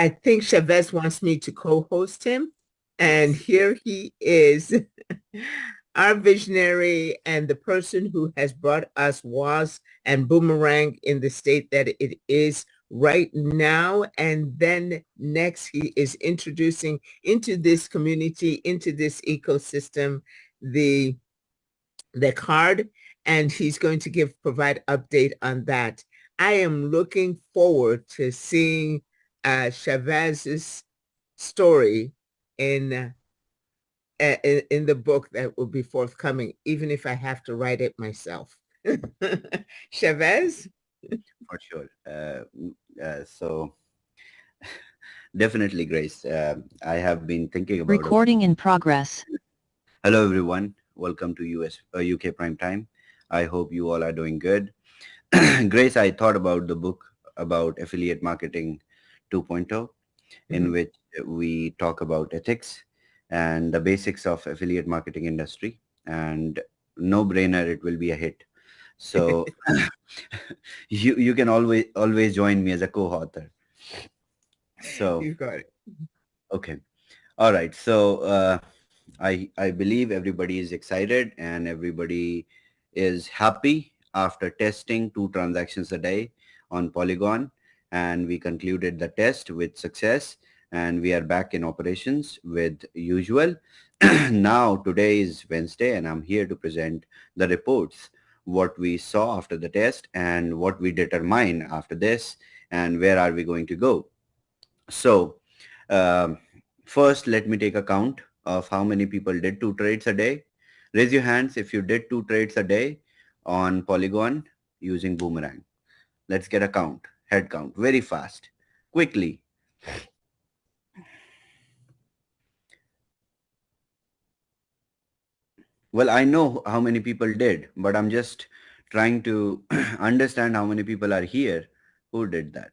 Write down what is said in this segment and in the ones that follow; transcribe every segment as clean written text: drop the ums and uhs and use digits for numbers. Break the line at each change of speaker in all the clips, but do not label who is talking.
I think Shavez wants me to co-host him. And here he is, our visionary and the person who has brought us WAAS and Boomerang in the state that it is right now. And then next, he is introducing into this community, into this ecosystem, the card, and he's going to provide update on that. I am looking forward to seeing Chavez's story in, in the book that will be forthcoming, even if I have to write it myself. Shavez?
For sure. So definitely, Grace. I have been thinking about
recording in progress.
Hello, everyone. Welcome to UK Prime Time. I hope you all are doing good. Grace, I thought about the book about affiliate marketing 2.0, in which we talk about ethics and the basics of affiliate marketing industry, and no brainer, it will be a hit. So you can always join me as a co-author. So
you got it.
Okay. All right. So I believe everybody is excited and everybody is happy after testing 2 transactions a day on Polygon, and we concluded the test with success, and we are back in operations with usual. Now today is Wednesday and I'm here to present the reports, what we saw after the test and what we determine after this and where are we going to go. So first, let me take a count of how many people did 2 trades a day. Raise your hands if you did 2 trades a day on Polygon using Boomerang. Let's get a count, head count, very fast, quickly. Well, I know how many people did, but I'm just trying to understand how many people are here who did that.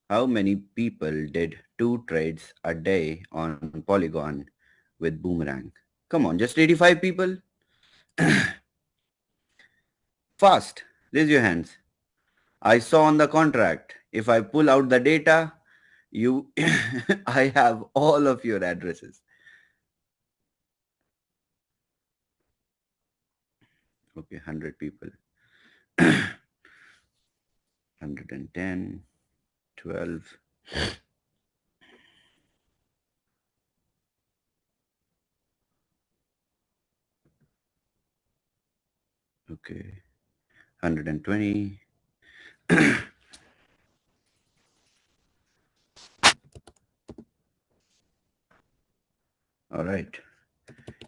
How many people did 2 trades a day on Polygon with Boomerang? Come on, just 85 people? Fast, raise your hands. I saw on the contract, if I pull out the data, I have all of your addresses. Okay, 100 people. 110, 12. Okay, 120. All right.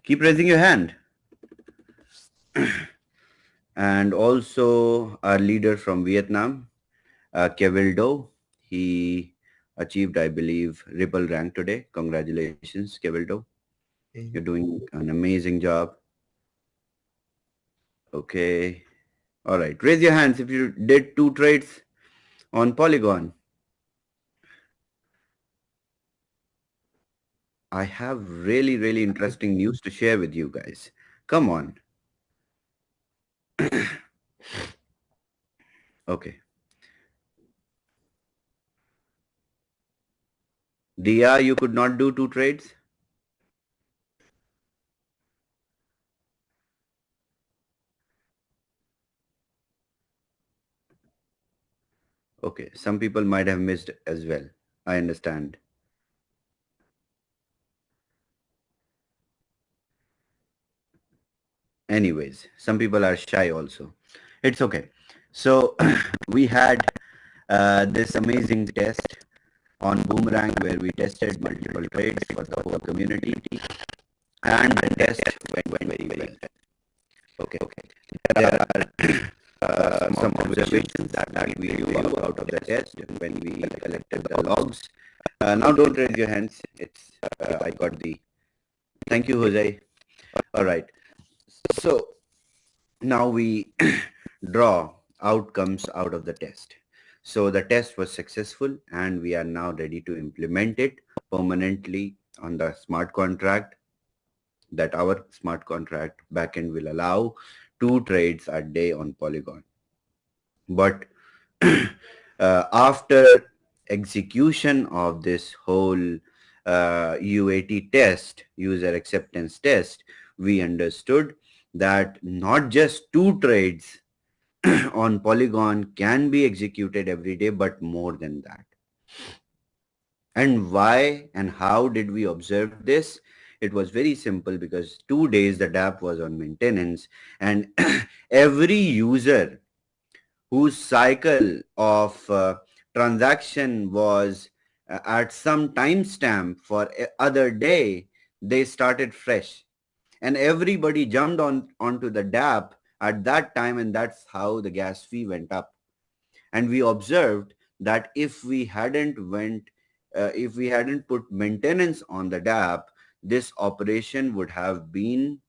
Keep raising your hand. And also our leader from Vietnam, Kevildo, he achieved, I believe, Ripple rank today. Congratulations, Kevildo. You're doing an amazing job. Okay. All right. Raise your hands if you did 2 trades on Polygon. I have really, really interesting news to share with you guys. Come on. Okay. Dia, you could not do 2 trades? Okay. Some people might have missed as well. I understand. Anyways, some people are shy also. It's okay. So we had this amazing test on Boomerang where we tested multiple trades for the whole community, and the test went very well. Okay. There are some observations that we do out of the test when we collected the logs. Now don't raise your hands. It's I got the. Thank you, Jose. All right. So now we draw outcomes out of the test. So the test was successful and we are now ready to implement it permanently on the smart contract, that our smart contract backend will allow 2 trades a day on Polygon. But after execution of this whole UAT test, user acceptance test, we understood that not just two trades on Polygon can be executed every day, but more than that. And why and how did we observe this? It was very simple because 2 days the DApp was on maintenance, and every user whose cycle of transaction was at some timestamp for other day, they started fresh. And everybody jumped onto the DApp at that time, and that's how the gas fee went up. And we observed that if we hadn't put maintenance on the DApp, this operation would have been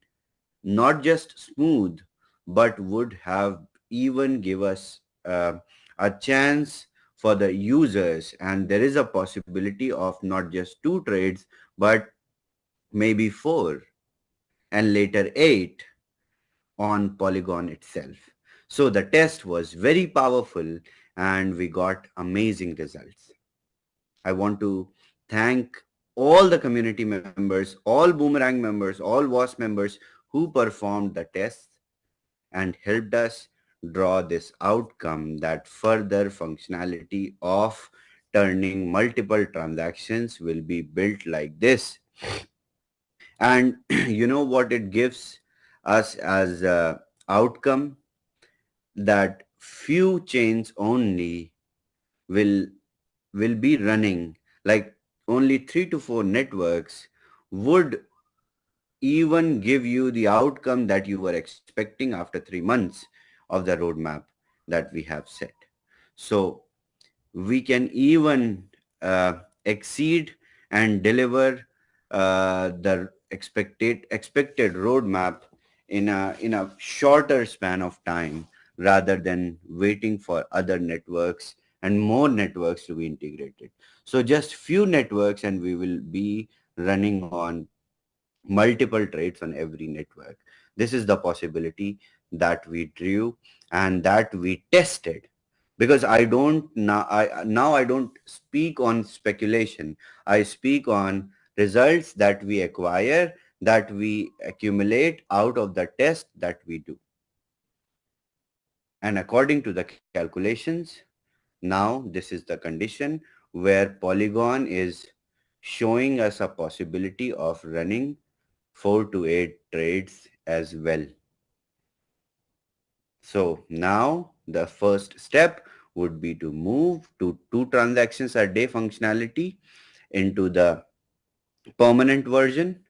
not just smooth, but would have even give us a chance for the users. And there is a possibility of not just two trades, but maybe four and later eight on Polygon itself. So the test was very powerful and we got amazing results. I want to thank all the community members, all Boomerang members, all WAAS members who performed the tests and helped us draw this outcome, that further functionality of turning multiple transactions will be built like this. And you know what it gives us as a outcome? That few chains only will be running, like only 3 to 4 networks would even give you the outcome that you were expecting after 3 months of the roadmap that we have set. So we can even exceed and deliver the expected roadmap in a shorter span of time, rather than waiting for other networks and more networks to be integrated. So just few networks and we will be running on multiple trades on every network. This is the possibility that we drew and that we tested. Because now I don't speak on speculation. I speak on results that we acquire, that we accumulate out of the test that we do. And according to the calculations, now this is the condition where Polygon is showing us a possibility of running 4 to 8 trades as well. So now the first step would be to move to 2 transactions a day functionality into the permanent version.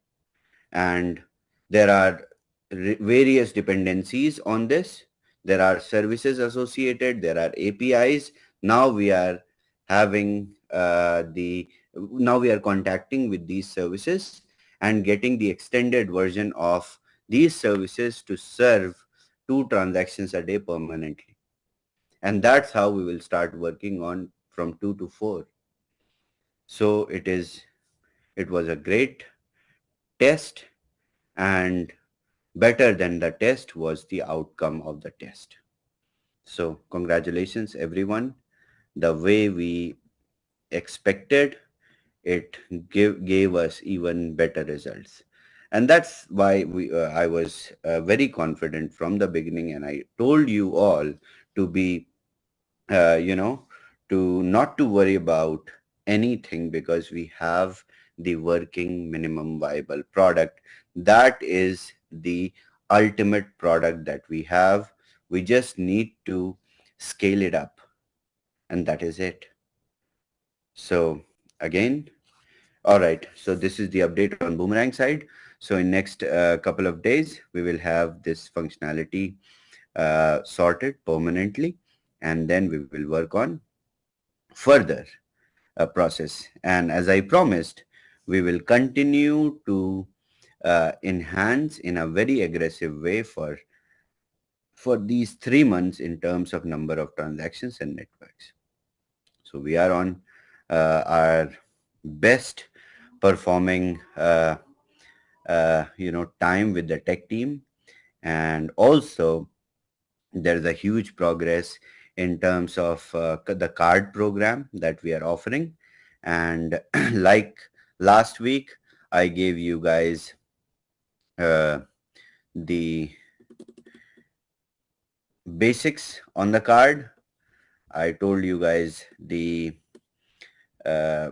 And there are various dependencies on this. There are services associated, there are APIs. Now we are having now we are contacting with these services and getting the extended version of these services to serve 2 transactions a day permanently. And that's how we will start working on from 2 to 4. So it was a great test, and better than the test was the outcome of the test. So congratulations everyone. The way we expected, it gave us even better results. And that's why I was very confident from the beginning, and I told you all to be, to not to worry about anything, because we have the working minimum viable product. That is the ultimate product that we have. We just need to scale it up, and that is it. So again, all right, so this is the update on Boomerang side. So in next couple of days, we will have this functionality sorted permanently, and then we will work on further process. And as I promised, we will continue to enhance in a very aggressive way for these 3 months in terms of number of transactions and networks. So we are on our best performing time with the tech team. And also there's a huge progress in terms of the card program that we are offering. And like last week, I gave you guys the basics on the card. I told you guys uh,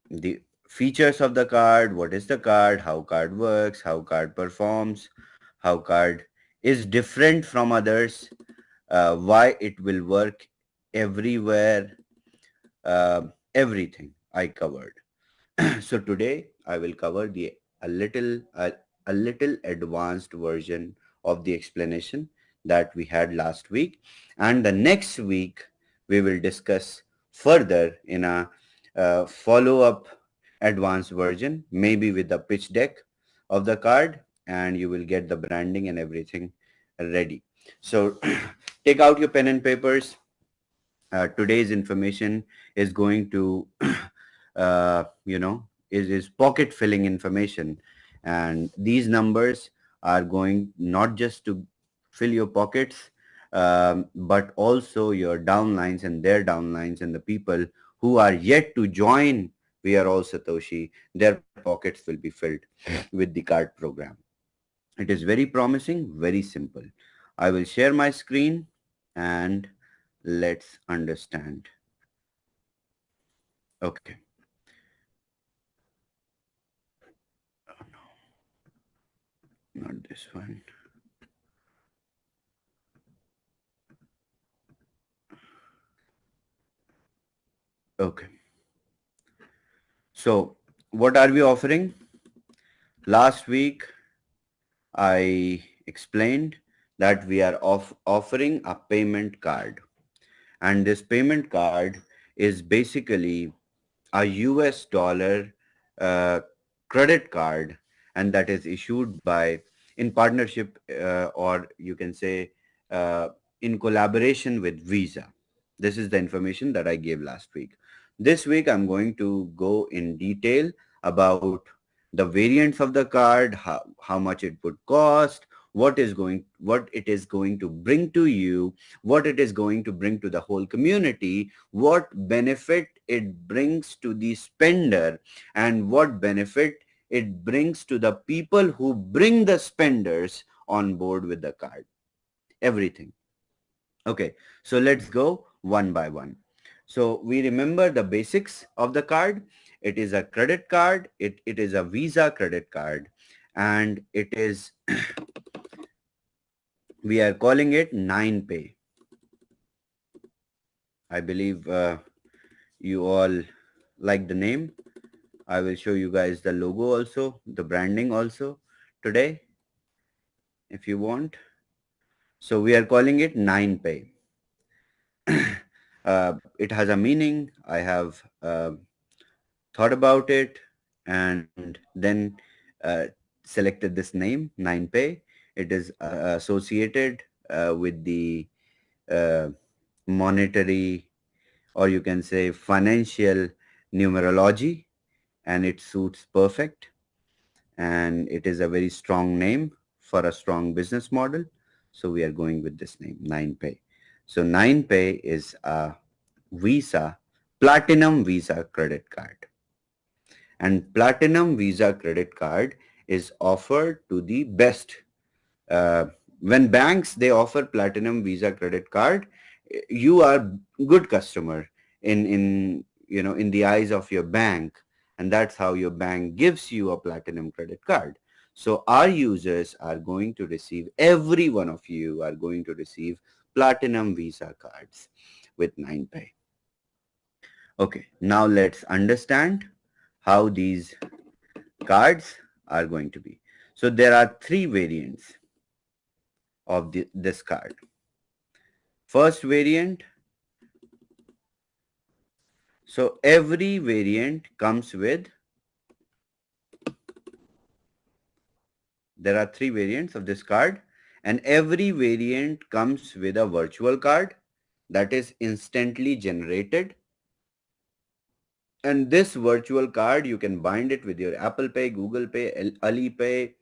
the features of the card, what is the card, how card works, how card performs, how card is different from others, why it will work everywhere, uh, everything I covered. So today I will cover a little advanced version of the explanation that we had last week, and the next week we will discuss further in a follow-up advanced version, maybe with the pitch deck of the card, and you will get the branding and everything ready. So take out your pen and papers. Today's information is going to is pocket filling information, and these numbers are going not just to fill your pockets, but also your downlines and their downlines, and the people who are yet to join We Are All Satoshi, their pockets will be filled with the card program. It is very promising, very simple. I will share my screen and let's understand. Okay. Oh, no, not this one. Okay. So what are we offering? Last week, I explained that we are offering a payment card. And this payment card is basically a US dollar uh, credit card, and that is issued by in partnership or you can say uh, in collaboration with Visa. This is the information that I gave last week. This week I'm going to go in detail about the variants of the card, how much it would cost, what it is going to bring to you, what it is going to bring to the whole community, what benefit it brings to the spender, and what benefit it brings to the people who bring the spenders on board with the card. Everything. Okay, so let's go one by one. So we remember the basics of the card. It is a credit card. It is a Visa credit card, and it is we are calling it 9Pay. I believe you all like the name. I will show you guys the logo also, the branding also today if you want. So we are calling it 9Pay. It has a meaning. I have thought about it and then selected this name, 9Pay. It is associated with the uh, monetary, or you can say financial numerology, and it suits perfect, and it is a very strong name for a strong business model. So we are going with this name, 9Pay. So 9Pay is a Visa, Platinum Visa credit card. And Platinum Visa credit card is offered to the best. Uh, when banks, they offer Platinum Visa credit card, you are good customer in the eyes of your bank, and that's how your bank gives you a Platinum credit card. So our users are going to receive, every one of you are going to receive Platinum Visa cards with 9Pay. Okay, now let's understand how these cards are going to be. So there are three variants of this card. First variant, so every variant comes with, there are three variants of this card, and every variant comes with a virtual card that is instantly generated. And this virtual card, you can bind it with your Apple Pay, Google Pay, Alipay,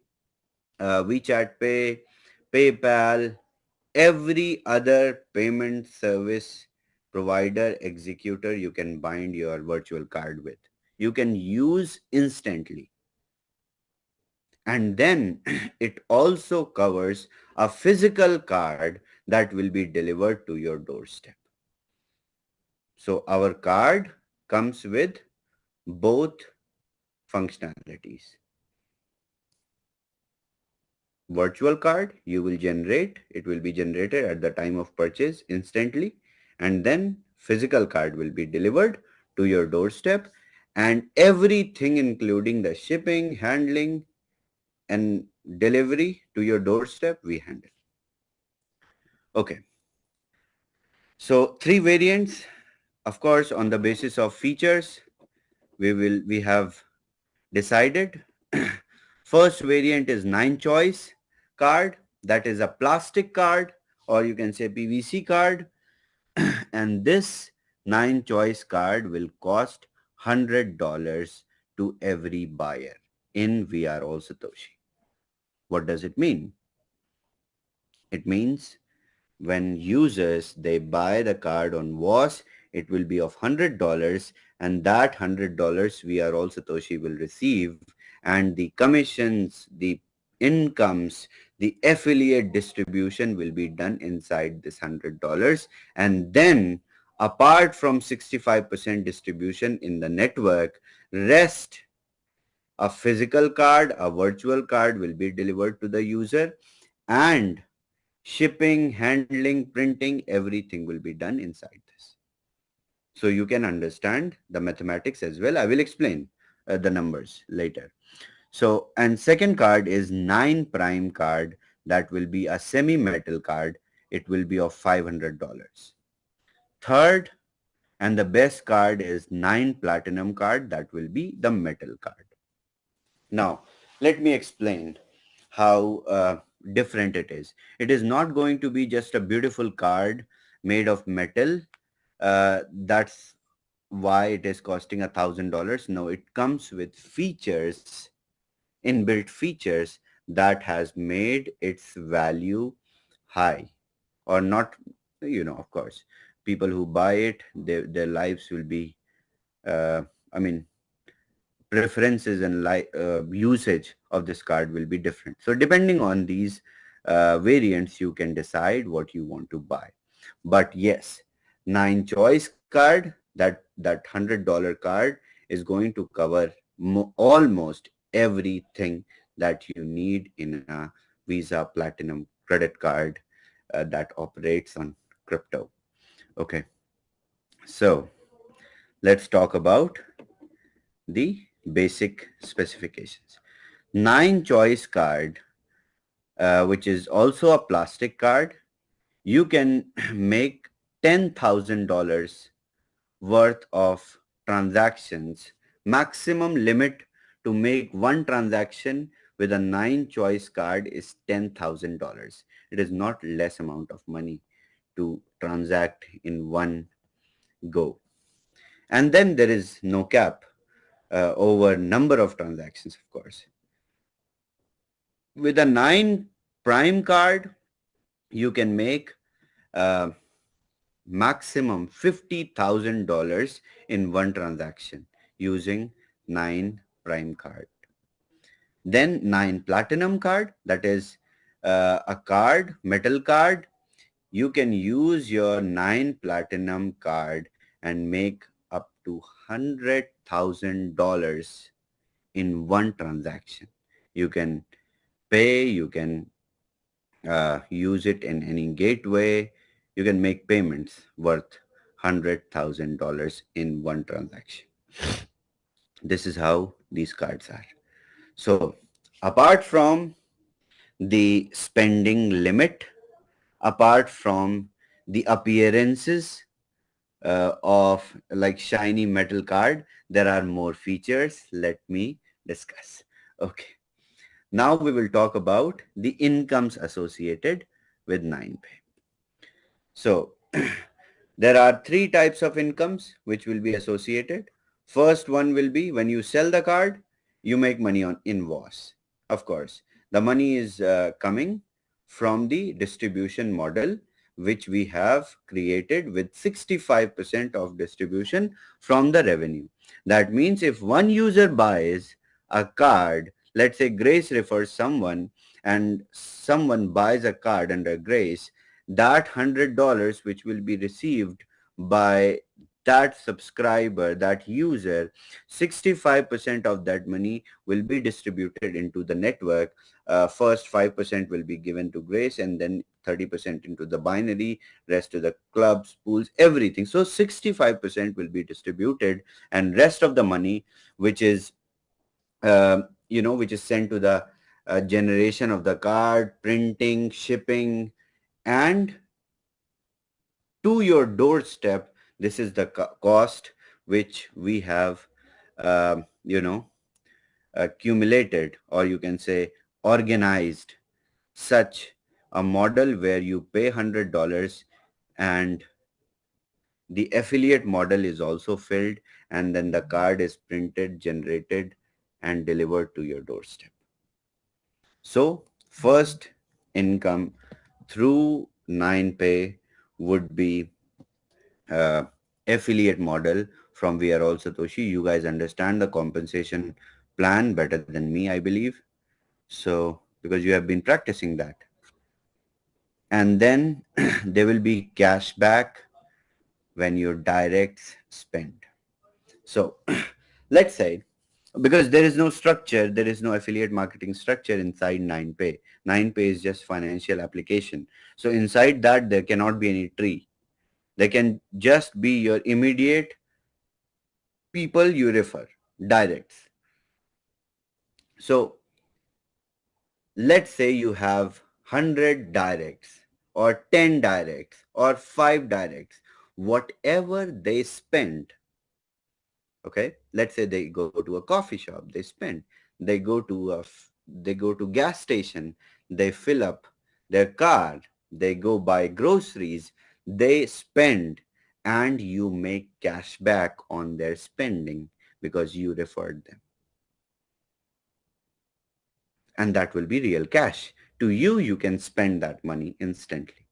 WeChat Pay, PayPal, every other payment service provider executor you can bind your virtual card with. You can use instantly. And then it also covers a physical card that will be delivered to your doorstep. So our card comes with both functionalities. Virtual card you will generate, it will be generated at the time of purchase instantly, and then physical card will be delivered to your doorstep, and everything including the shipping, handling, and delivery to your doorstep we handle. Okay. So 3 variants, of course, on the basis of features, we have decided. First variant is 9 choice card. That is a plastic card, or you can say PVC card. And this 9 choice card will cost $100 to every buyer in We Are All Satoshi. What does it mean? It means when users, they buy the card on WAAS, it will be of $100, and that $100 We Are All Satoshi will receive, and the commissions, the incomes, the affiliate distribution will be done inside this $100. And then apart from 65% distribution in the network, rest, a physical card, a virtual card will be delivered to the user, and shipping, handling, printing, everything will be done inside this. So you can understand the mathematics as well. I will explain the numbers later. So, and second card is 9 prime card. That will be a semi-metal card. It will be of $500. Third and the best card is 9 platinum card. That will be the metal card. Now, let me explain how different it is. It is not going to be just a beautiful card made of metal. That's why it is costing $1,000. No, it comes with features, inbuilt features that has made its value high, or not, of course, people who buy it, their lives will be, I mean, preferences and usage of this card will be different. So depending on these variants, you can decide what you want to buy. But yes, 9 choice card, that $100 card is going to cover almost everything that you need in a Visa Platinum credit card that operates on crypto. Okay, so let's talk about the basic specifications. 9 choice card, which is also a plastic card, you can make $10,000 worth of transactions. Maximum limit to make one transaction with a 9 choice card is $10,000. It is not less amount of money to transact in one go. And then there is no cap over number of transactions, of course. With a 9 prime card, you can make maximum $50,000 in one transaction using 9 prime card. Then 9 platinum card, that is a card, metal card. You can use your 9 platinum card and make up to $100,000 in one transaction. You can pay, you can use it in any gateway. You can make payments worth $100,000 in one transaction. This is how these cards are. So apart from the spending limit, apart from the appearances of like shiny metal card, there are more features. Let me discuss. Okay. Now we will talk about the incomes associated with 9pay. So there are 3 types of incomes which will be associated. First one will be when you sell the card, you make money on invoice. Of course, the money is coming from the distribution model, which we have created with 65% of distribution from the revenue. That means if one user buys a card, let's say Grace refers someone and someone buys a card under Grace, that $100 which will be received by that subscriber, that user, 65% of that money will be distributed into the network. First 5% will be given to Grace, and then 30% into the binary, rest to the clubs, pools, everything. So 65% will be distributed, and rest of the money, which is which is sent to the generation of the card, printing, shipping, and to your doorstep. This is the cost which we have uh, you know accumulated, or you can say organized such a model where you pay $100 and the affiliate model is also filled, and then the card is printed, generated, and delivered to your doorstep. So first income through 9pay would be affiliate model from We Are All Satoshi. You guys understand the compensation plan better than me, I believe. So because you have been practicing that. And then there will be cash back when your directs spend. So let's say, because there is no structure, there is no affiliate marketing structure inside 9pay. 9pay is just financial application. So inside that, there cannot be any tree. There can just be your immediate people you refer, directs. So let's say you have 100 directs or 10 directs or 5 directs, whatever they spend. Okay, let's say they go to a coffee shop, they spend. They go to gas station, they fill up their car, they go buy groceries, they spend, and you make cash back on their spending because you referred them. And that will be real cash. To you, you can spend that money instantly.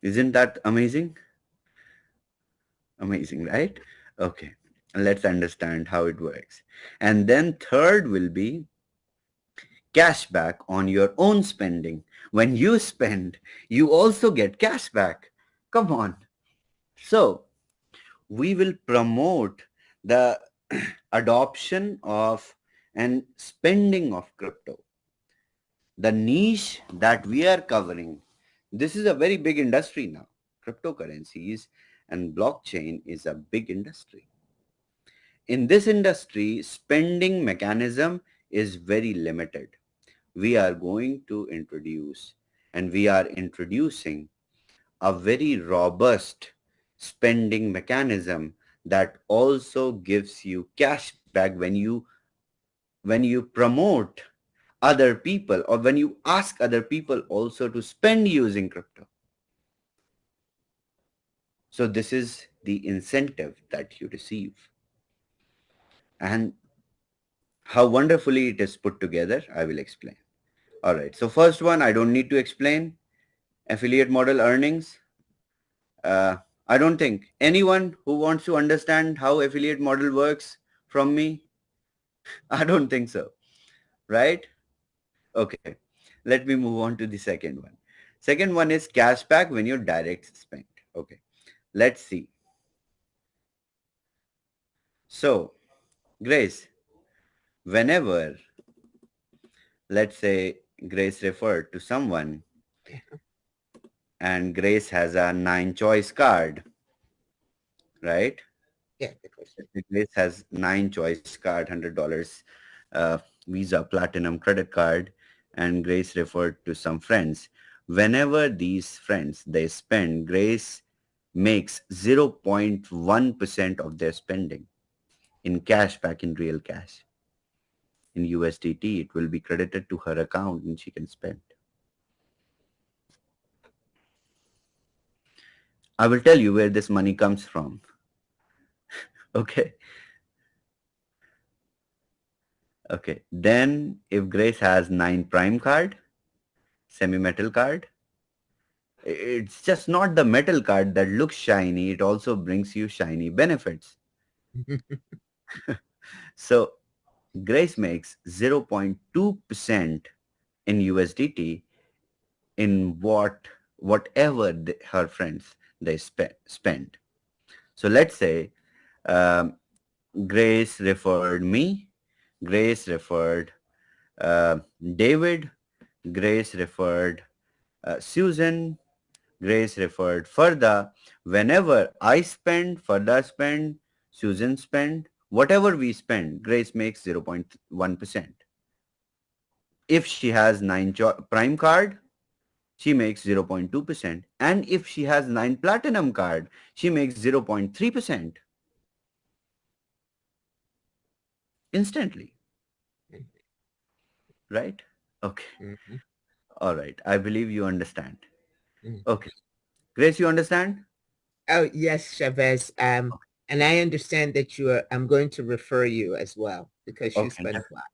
Isn't that amazing? Amazing, right? Okay, let's understand how it works. And then third will be cash back on your own spending. When you spend, you also get cash back. Come on. So we will promote the adoption of and spending of crypto. The niche that we are covering, this is a very big industry now. Cryptocurrencies and blockchain is a big industry. In this industry, spending mechanism is very limited. We are going to introduce, and we are introducing, a very robust spending mechanism that also gives you cash back when you promote other people, or when you ask other people also to spend using crypto. So this is the incentive that you receive. And how wonderfully it is put together, I will explain. All right. So first one, I don't need to explain. Affiliate model earnings. I don't think anyone who wants to understand how affiliate model works from me, I don't think so. Right? Okay. Let me move on to the second one. Second one is cashback when your direct spend. Okay. Let's see. So, Grace, whenever, let's say, Grace referred to someone and Grace has a 9 choice card, right?
Yeah.
Grace has 9 choice card, $100 Visa Platinum credit card, and Grace referred to some friends. Whenever these friends, they spend, Grace makes 0.1% of their spending in cash back, in real cash. In USDT, it will be credited to her account and she can spend. I will tell you where this money comes from. Okay. Okay. Then if Grace has 9 prime card, semi-metal card, it's just not the metal card that looks shiny. It also brings you shiny benefits. So Grace makes 0.2% in USDT in whatever her friends they spend. So let's say um, Grace referred me, Grace referred David, Grace referred Susan, Grace referred Farda. Whenever I spend, Farda spend, Susan spend, whatever we spend, Grace makes 0.1%. If she has 9 prime card, she makes 0.2%. And if she has 9 platinum card, she makes 0.3% instantly, right? Okay.
Mhm.
All right. I believe you understand.
Mhm.
Okay. Grace, you understand?
Oh, yes, Chavez. And I understand that I'm going to refer you as well because you
Okay.
spend a lot.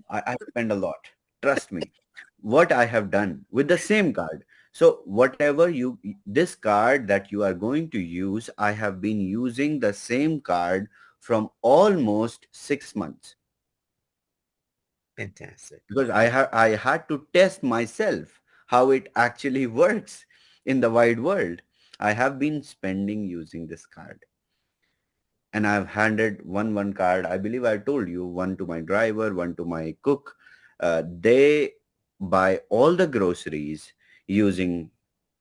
I spend a lot. Trust me. What I have done with the same card. So whatever this card that you are going to use, I have been using the same card from almost 6 months
Fantastic.
because I had to test myself how it actually works in the wide world. I have been spending using this card. And I've handed one card. I believe I told you, one to my driver, one to my cook. They buy all the groceries using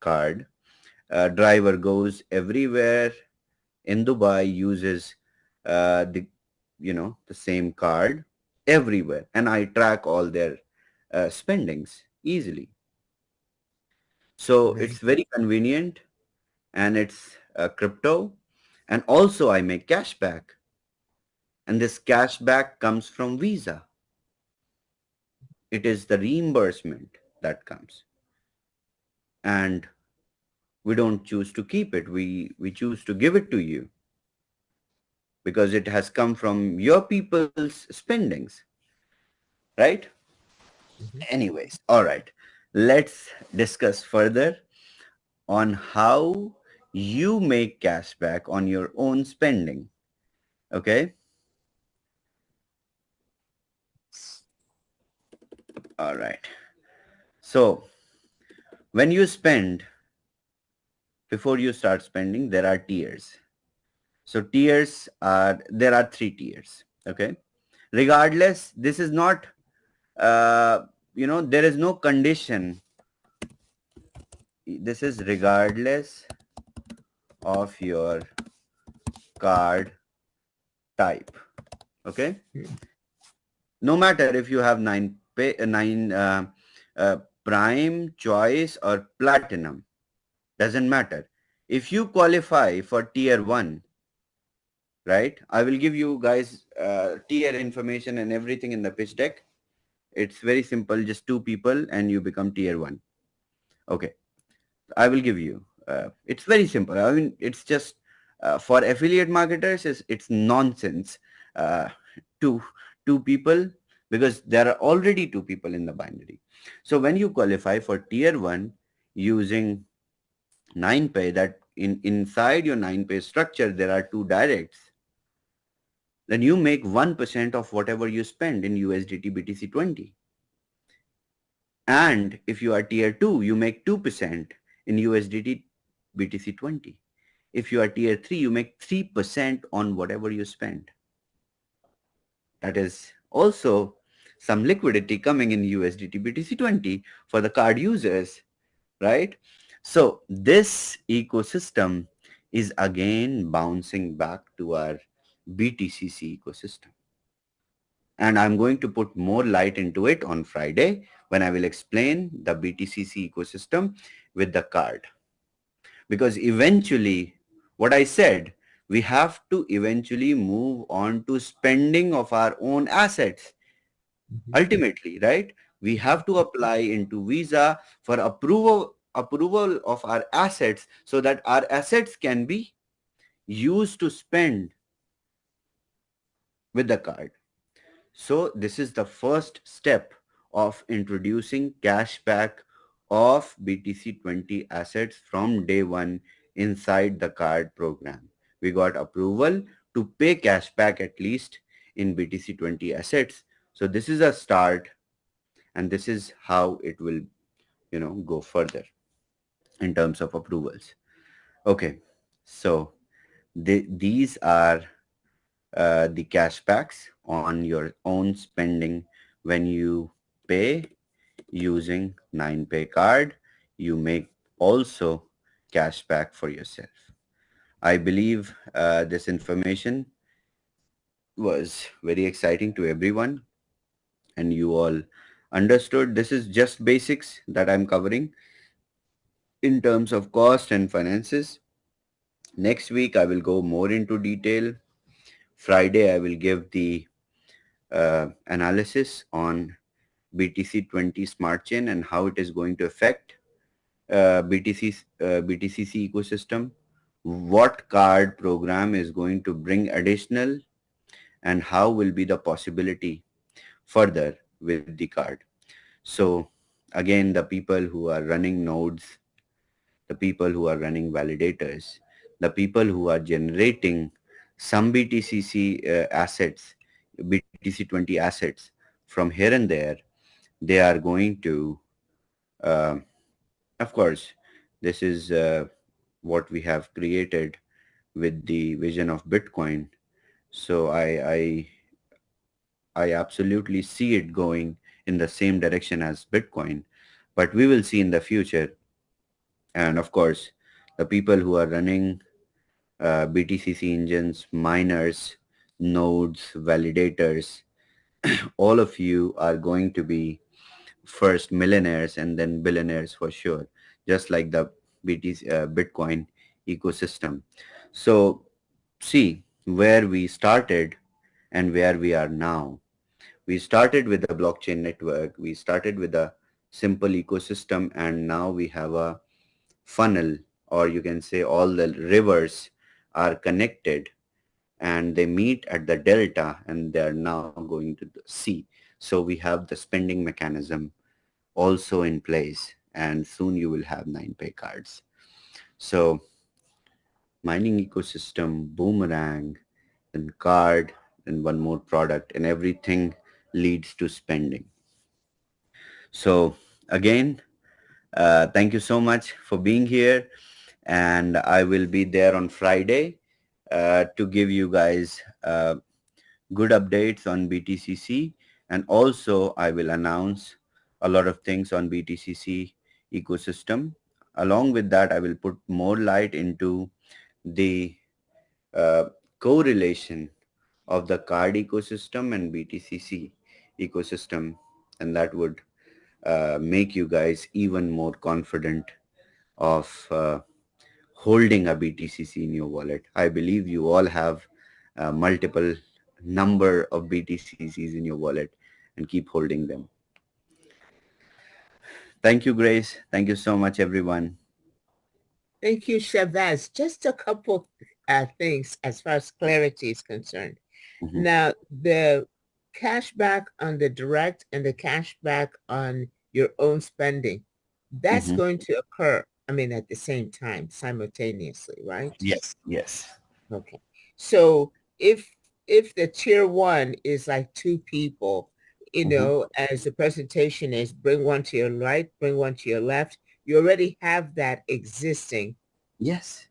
card. Driver goes everywhere in Dubai, uses the the same card everywhere, and I track all their spendings easily. So it's
Amazing.
very convenient, and it's crypto, and also I make cashback. And this cashback comes from Visa. It is the reimbursement that comes. And we don't choose to keep it. We choose to give it to you because it has come from your people's spendings, right?
Mhm.
Anyways, all right. Let's discuss further on how you make cashback on your own spending. Okay? All right. So when you spend, before you start spending, there are tiers. So there are 3 tiers. Okay. Regardless, this is not, there is no condition. This is regardless of your card type. Okay.
Mhm.
No matter if you have nine uh, prime, choice, or platinum, doesn't matter. If you qualify for tier 1, right? I will give you guys tier information and everything in the pitch deck. It's very simple, just 2 people and you become tier 1. Okay, I will give you. It's very simple. I mean, it's just for affiliate marketers, it's nonsense. Uh, two, 2 people, because there are already 2 people in the binary. So when you qualify for tier 1 using 9pay, that inside your 9pay structure, there are 2 directs, then you make 1% of whatever you spend in USDT BTC20. And if you are tier 2, you make 2% in USDT BTC20. If you are tier 3, you make 3% on whatever you spend. That is also some liquidity coming in USDT BTC20 for the card users, right? So this ecosystem is again bouncing back to our BTCC ecosystem. And I'm going to put more light into it on Friday when I will explain the BTCC ecosystem with the card. Because eventually, what I said, we have to eventually move on to spending of our own assets.
Mhm.
Ultimately, right? We have to apply into Visa for approval of our assets so that our assets can be used to spend with the card. So this is the first step of introducing cashback of BTC20 assets from day one inside the card program. We got approval to pay cashback at least in BTC20 assets. So this is a start, and this is how it will, go further in terms of approvals. Okay, so these are the cashbacks on your own spending when you pay using 9pay card. You make also cashback for yourself. I believe this information was very exciting to everyone, and you all understood. This is just basics that I'm covering in terms of cost and finances. Next week, I will go more into detail. Friday, I will give the analysis on BTC20 Smart Chain and how it is going to affect BTCC ecosystem, what card program is going to bring additional, and how will be the possibility further with the card. So again, the people who are running nodes, the people who are running validators, the people who are generating some BTCC assets, BTC20 assets from here and there, they are going to, uh, of course, this is what we have created with the vision of Bitcoin. So I absolutely see it going in the same direction as Bitcoin, but we will see in the future. And of course, the people who are running BTCC engines, miners, nodes, validators, all of you are going to be first millionaires and then billionaires for sure, just like the Bitcoin ecosystem. So see where we started and where we are now. We started with the blockchain network. We started with a simple ecosystem, and now we have a funnel, or you can say all the rivers are connected and they meet at the delta and they are now going to the sea. So we have the spending mechanism also in place, and soon you will have 9pay cards. So mining ecosystem, Boomerang, and card, and one more product, and everything leads to spending. So again, thank you so much for being here, and I will be there on Friday to give you guys good updates on BTCC, and also I will announce a lot of things on BTCC ecosystem. Along with that, I will put more light into the uh, correlation of the card ecosystem and BTCC ecosystem, and that would make you guys even more confident of holding a BTCC in your wallet. I believe you all have multiple number of BTCCs in your wallet and keep holding them. Thank you, Grace. Thank you so much, everyone.
Thank you, Shavez. Just a couple things as far as clarity is concerned.
Mm-hmm.
Now, the cashback on the direct and the cashback on your own spending, that's
Mm-hmm.
going to occur, I mean, at the same time, simultaneously, right?
Yes, yes.
Okay. So if the tier one is like two people,
Mm-hmm.
as the presentation is, bring one to your right, bring one to your left, you already have that existing.
Yes,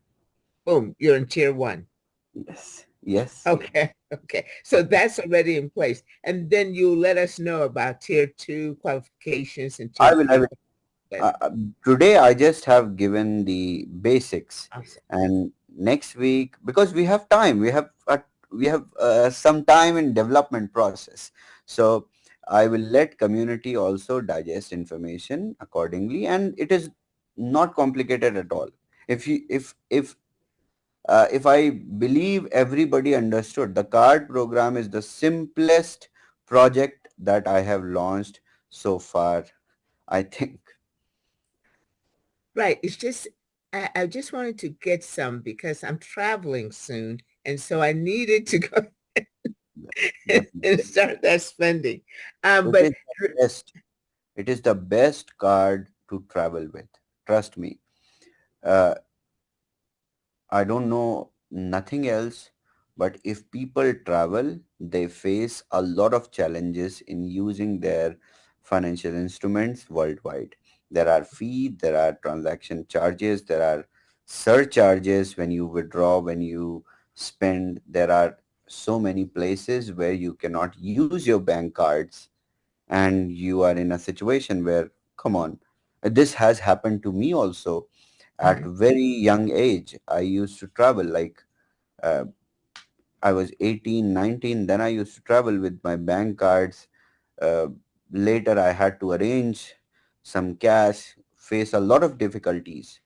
Boom, you're in tier one.
yes, yes.
Okay, okay. So that's already in place. And then you let us know about tier two qualifications and tier
I
three.
will. Today, I just have given the basics,
Awesome.
and next week, because we have time, we have some time in development process. So I will let community also digest information accordingly, and it is not complicated at all. If I believe everybody understood, the card program is the simplest project that I have launched so far, I think.
Right. It's just, I just wanted to get some because I'm traveling soon. And so I needed to go. and
Definitely.
start that spending.
It
But
is the best. It is the best card to travel with. Trust me. Uh, I don't know nothing else, but if people travel, they face a lot of challenges in using their financial instruments worldwide. There are fees, there are transaction charges, there are surcharges when you withdraw, when you spend. There are so many places where you cannot use your bank cards, and you are in a situation where, come on, this has happened to me also. At
Mhm.
very young age, I used to travel, like uh, I was 18, 19. Then I used to travel with my bank cards. uh, Later I had to arrange some cash, face a lot of difficulties.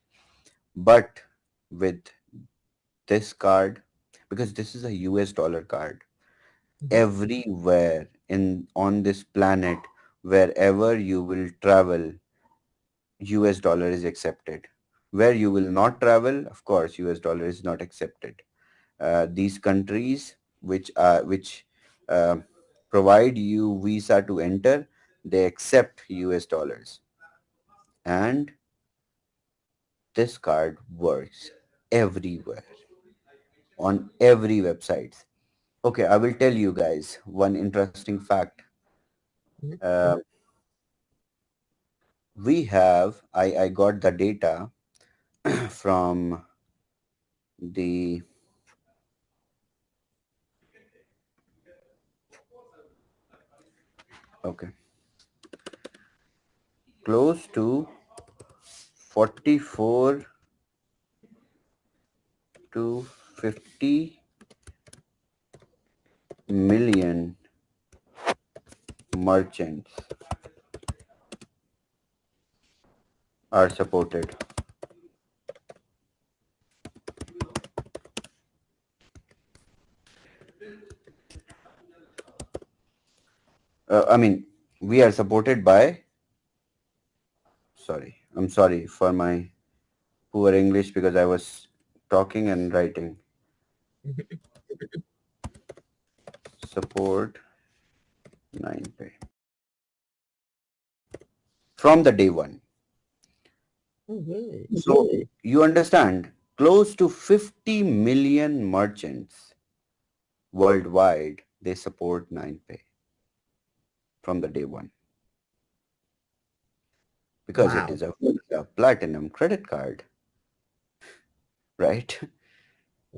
But with this card, because this is a US dollar card,
Mhm.
everywhere in on this planet, wherever you will travel, US dollar is accepted. Where you will not travel, of course, US dollar is not accepted. These countries which uh, provide you visa to enter, they accept US dollars. And this card works everywhere, on every website. Okay, I will tell you guys one interesting fact.
Mhm.
Uh, I got the data from the, okay, close to 44 to 50 million merchants are supported. I mean, we are supported by, sorry, I'm sorry for my poor English because I was talking and writing.
Mhm.
Support 9pay from the day one.
Oh, really?
So you understand, close to 50 million merchants worldwide, they support 9pay from the day one, because it
Wow.
is a platinum credit card, right?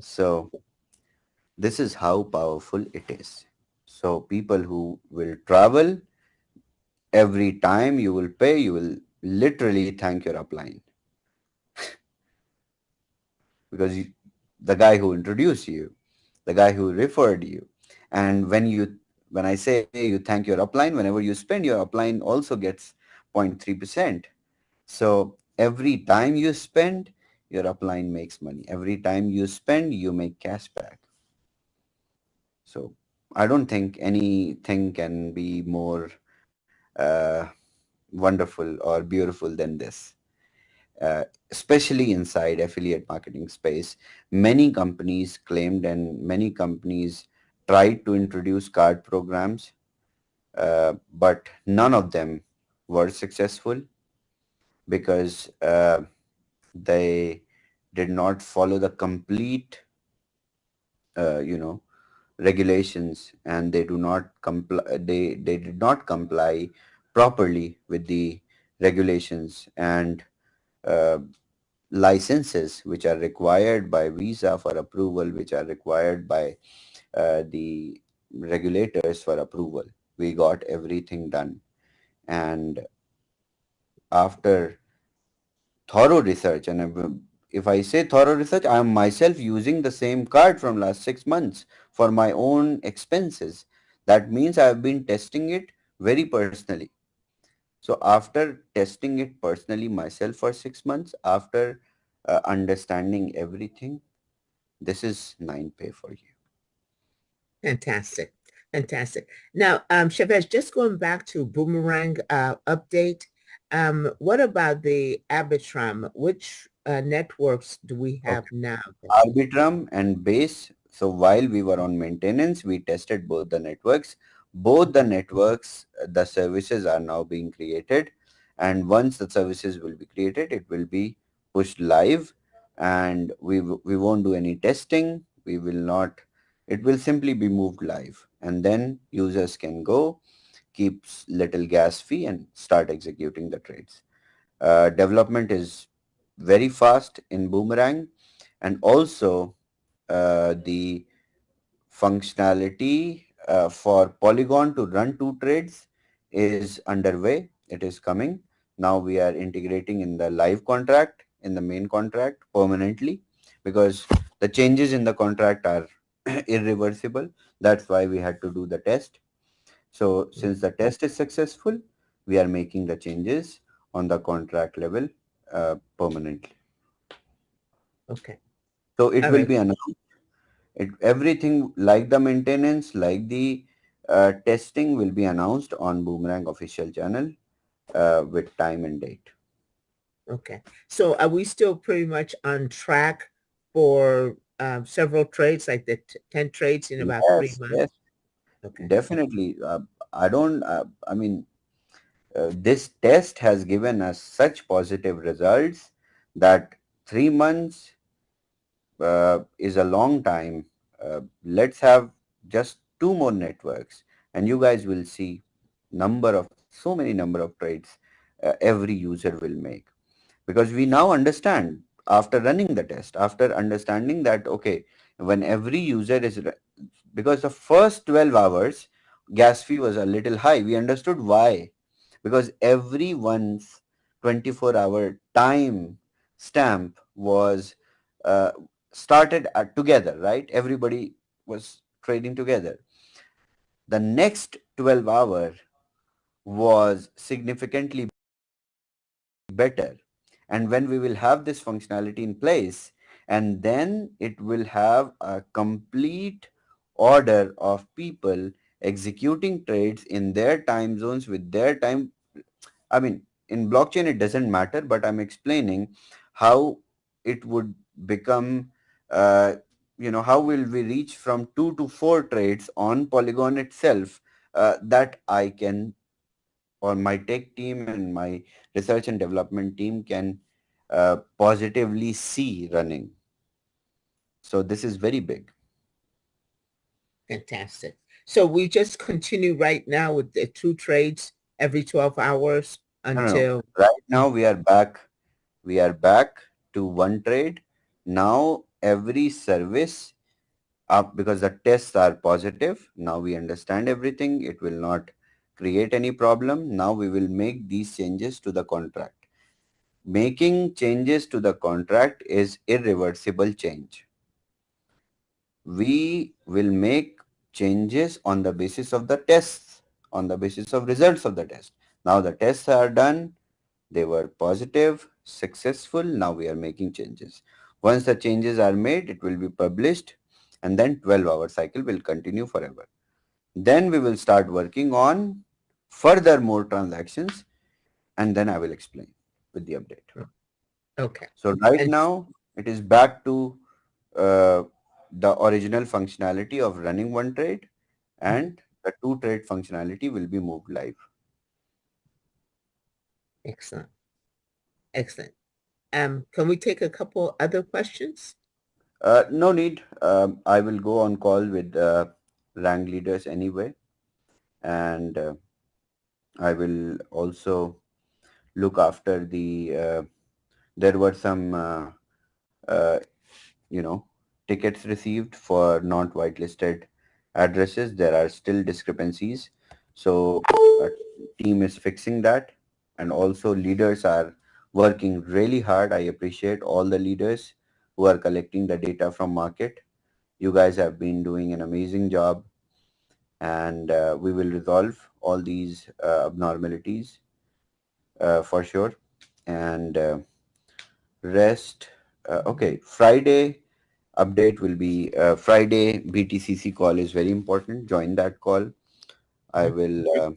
So this is how powerful it is. So people who will travel, every time you will pay, you will literally thank your upline, because the guy who introduced you, the guy who referred you. And when I say you thank your upline, whenever you spend, your upline also gets 0.3%. So every time you spend, your upline makes money. Every time you spend, you make cash back. So I don't think anything can be more wonderful or beautiful than this. Especially inside affiliate marketing space, many companies claimed and many companies tried to introduce card programs, but none of them were successful, because they did not follow the complete, you know, regulations, and they do not comply. They did not comply properly with the regulations and uh, licenses which are required by visa for approval, which are required by the regulators for approval. We got everything done, and after thorough research, and if I say thorough research, I am myself using the same card from last 6 months for my own expenses. That means I have been testing it very personally. So after testing it personally myself for 6 months, after understanding everything, this is 9pay for you.
Fantastic. Fantastic. Now, Chavez, just going back to Boomerang update, what about the Arbitrum? Which networks do we have
Okay.
now?
Arbitrum and base So while we were on maintenance, we tested both the networks. Both the networks, the services are now being created. And once the services will be created, it will be pushed live, and we won't do any testing. We will not, it will simply be moved live. And then users can go, keep little gas fee and start executing the trades. Development is very fast in Boomerang, and also the functionality for Polygon to run two trades is underway. It is coming. Now we are integrating in the live contract, in the main contract permanently, because the changes in the contract are irreversible. That's why we had to do the test. So since the test is successful, we are making the changes on the contract level permanently.
Okay.
So it
All
will
right.
be announced. Everything like the maintenance, like the testing will be announced on Boomerang official channel with time and date.
Okay. So are we still pretty much on track for several trades, like the 10 trades in about 3 months?
Yes,
Okay.
definitely. I mean, this test has given us such positive results that 3 months is a long time. Let's have just two more networks, and you guys will see so many number of trades every user will make, because we now understand after running the test, after understanding that, okay, when every user is, because the first 12 hours gas fee was a little high. We understood why, because everyone's 24-hour time stamp was uh, started together, right? Everybody was trading together. The next 12 hour was significantly better. And when we will have this functionality in place, and then it will have a complete order of people executing trades in their time zones with their time. I mean, in blockchain, it doesn't matter, but I'm explaining how it would become, how will we reach from 2 to 4 trades on Polygon itself, that I can, or my tech team and my research and development team can positively see running. So this is very big.
Fantastic. So we just continue right now with the 2 trades every 12 hours
No, no, no.
until.
Right now we are back. We are back to one trade. Now every service up, because the tests are positive. Now we understand everything. It will not create any problem. Now we will make these changes to the contract. Making changes to the contract is irreversible change. We will make changes on the basis of the tests, on the basis of results of the test. Now the tests are done. They were positive, successful. Now we are making changes. Once the changes are made, it will be published, and then 12-hour cycle will continue forever. Then we will start working on further more transactions, and then I will explain with the update.
Okay.
So right
And
now it is back to uh, the original functionality of running one trade, and the two trade functionality will be moved live.
excellent. Excellent. Can we take a couple other questions?
No need. I will go on call with rank leaders anyway, and I will also look after the. There were some, uh, tickets received for not whitelisted addresses. There are still discrepancies, so team is fixing that, and also leaders are working really hard. I appreciate all the leaders who are collecting the data from market. You guys have been doing an amazing job, and we will resolve all these abnormalities for sure. And rest, okay, Friday update will be Friday BTCC call is very important. Join that call. I will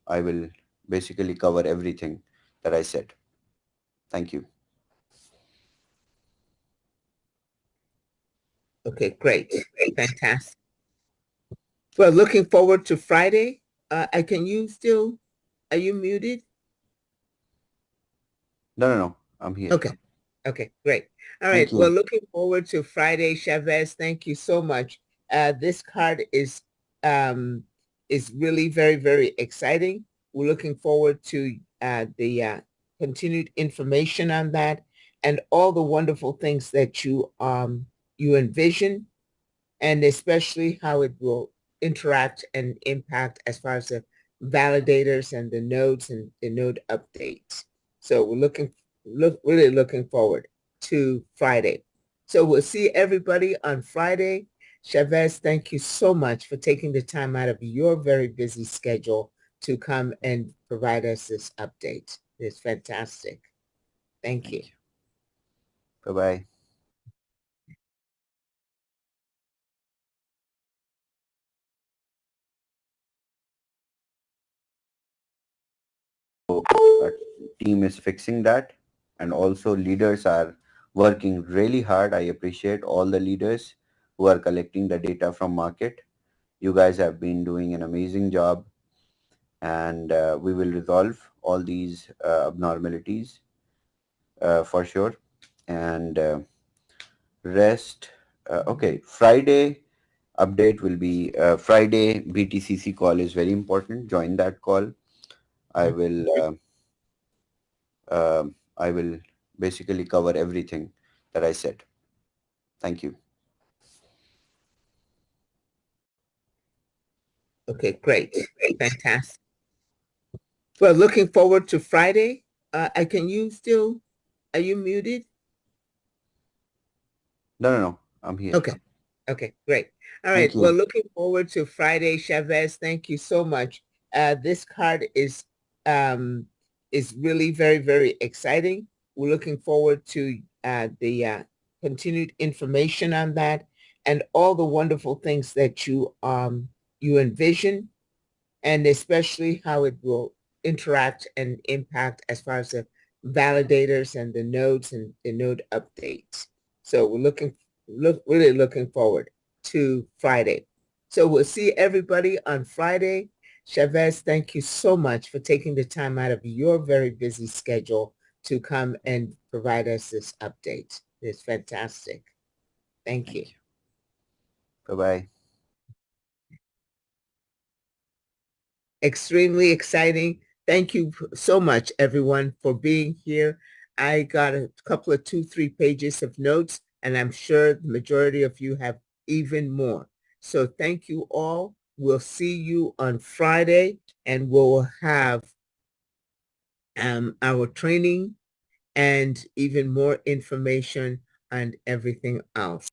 I will basically cover everything that I said. Thank you.
Okay, great. Fantastic. Well, looking forward to Friday. Can you still, are you muted?
No. I'm here.
Okay. Okay, great. All
Thank
right. Well,
you.
looking forward to Friday, Chavez. Thank you so much. This card is really very, very exciting. We're looking forward to the continued information on that and all the wonderful things that you envision, and especially how it will interact and impact as far as the validators and the nodes and the node updates. So we're really looking forward to Friday. So we'll see everybody on Friday. Chavez, thank you so much for taking the time out of your very busy schedule to come and provide us this update. It's fantastic. Thank you.
Bye-bye. Our team is fixing that, and also leaders are working really hard. I appreciate all the leaders who are collecting the data from market. You guys have been doing an amazing job, and we will resolve all these abnormalities for sure. And rest, okay, Friday update will be Friday BTCC call is very important. Join that call. I will I will basically cover everything that I said. Thank you.
Okay, great. Fantastic. Well, looking forward to Friday. Can you still, are you muted?
No. I'm here.
Okay. Okay, great. All
Thank
right. Well,
you.
looking forward to Friday, Chavez. Thank you so much. This card is really very, very exciting. We're looking forward to the continued information on that and all the wonderful things that you envision, and especially how it will interact and impact as far as the validators and the nodes and the node updates. So we're really looking forward to Friday. So we'll see everybody on Friday. Chavez, thank you so much for taking the time out of your very busy schedule to come and provide us this update. It's fantastic. Thank you.
Bye-bye.
Extremely exciting. Thank you so much, everyone, for being here. I got a couple of 2, 3 pages of notes, and I'm sure the majority of you have even more. So thank you all. We'll see you on Friday, and we'll have our training and even more information and everything else.